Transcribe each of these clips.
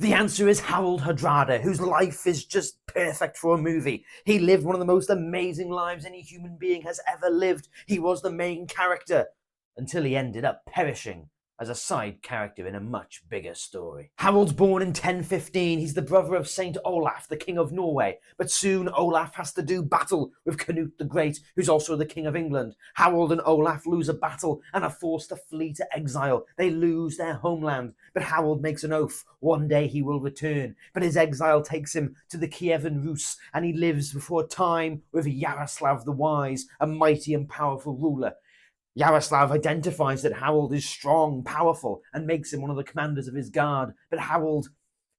The answer is Harold Hardrada, whose life is just perfect for a movie. He lived one of the most amazing lives any human being has ever lived. He was the main character, until he ended up perishing as a side character in a much bigger story. Harold's born in 1015. He's the brother of Saint Olaf, the King of Norway. But soon Olaf has to do battle with Canute the Great, who's also the King of England. Harold and Olaf lose a battle and are forced to flee to exile. They lose their homeland. But Harold makes an oath. One day he will return. But his exile takes him to the Kievan Rus, and he lives before a time with Yaroslav the Wise, a mighty and powerful ruler. Yaroslav identifies that Harold is strong, powerful, and makes him one of the commanders of his guard. But Harold,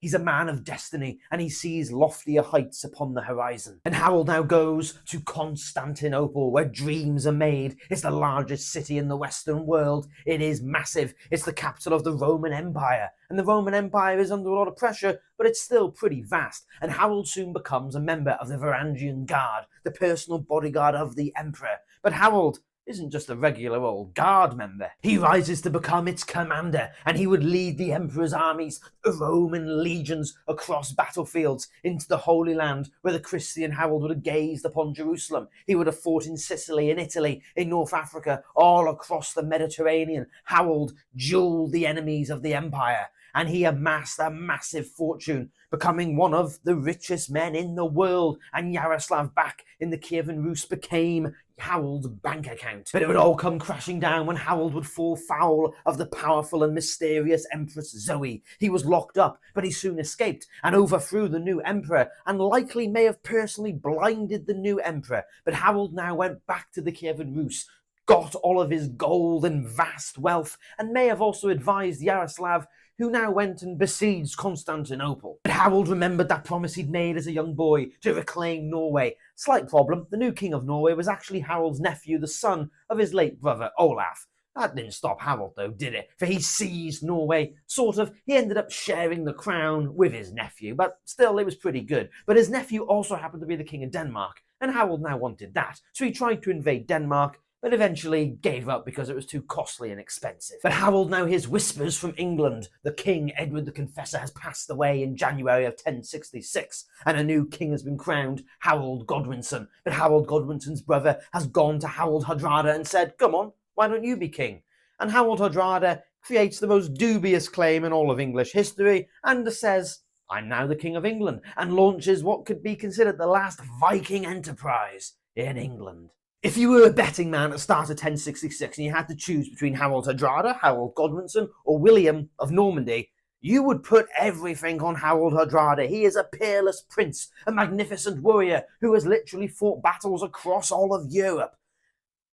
he's a man of destiny, and he sees loftier heights upon the horizon. And Harold now goes to Constantinople, where dreams are made. It's the largest city in the Western world. It is massive. It's the capital of the Roman Empire. And the Roman Empire is under a lot of pressure, but it's still pretty vast. And Harold soon becomes a member of the Varangian Guard, the personal bodyguard of the Emperor. But Harold isn't just a regular old guard member. He rises to become its commander, and he would lead the Emperor's armies, the Roman legions, across battlefields into the Holy Land, where the Christian Harold would have gazed upon Jerusalem. He would have fought in Sicily, in Italy, in North Africa, all across the Mediterranean. Harold dueled the enemies of the empire, and he amassed a massive fortune, becoming one of the richest men in the world. And Yaroslav, back in the Kievan Rus, became Harold's bank account. But it would all come crashing down when Harold would fall foul of the powerful and mysterious Empress Zoe. He was locked up, but he soon escaped and overthrew the new emperor, and likely may have personally blinded the new emperor. But Harold now went back to the Kievan Rus, got all of his gold and vast wealth, and may have also advised Yaroslav, who now went and besieged Constantinople. But Harold remembered that promise he'd made as a young boy to reclaim Norway. Slight problem, the new king of Norway was actually Harold's nephew, the son of his late brother Olaf. That didn't stop Harold though, did it? For he seized Norway, sort of. He ended up sharing the crown with his nephew, but still it was pretty good. But his nephew also happened to be the king of Denmark, and Harold now wanted that. So he tried to invade Denmark, but eventually gave up because it was too costly and expensive. But Harold now hears whispers from England. The king, Edward the Confessor, has passed away in January of 1066, and a new king has been crowned, Harold Godwinson. But Harold Godwinson's brother has gone to Harold Hardrada and said, "Come on, why don't you be king?" And Harold Hardrada creates the most dubious claim in all of English history and says, "I'm now the King of England," and launches what could be considered the last Viking enterprise in England. If you were a betting man at the start of 1066 and you had to choose between Harold Hardrada, Harold Godwinson, or William of Normandy, you would put everything on Harold Hardrada. He is a peerless prince, a magnificent warrior who has literally fought battles across all of Europe.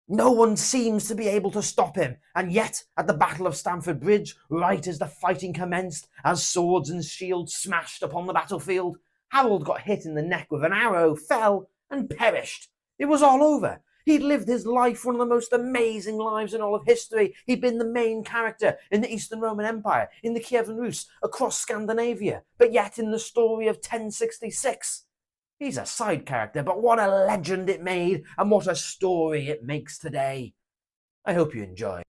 No one seems to be able to stop him, and yet at the Battle of Stamford Bridge, right as the fighting commenced, as swords and shields smashed upon the battlefield, Harold got hit in the neck with an arrow, fell, and perished. It was all over. He'd lived his life, one of the most amazing lives in all of history. He'd been the main character in the Eastern Roman Empire, in the Kievan Rus, across Scandinavia. But yet in the story of 1066, he's a side character. But what a legend it made, and what a story it makes today. I hope you enjoy.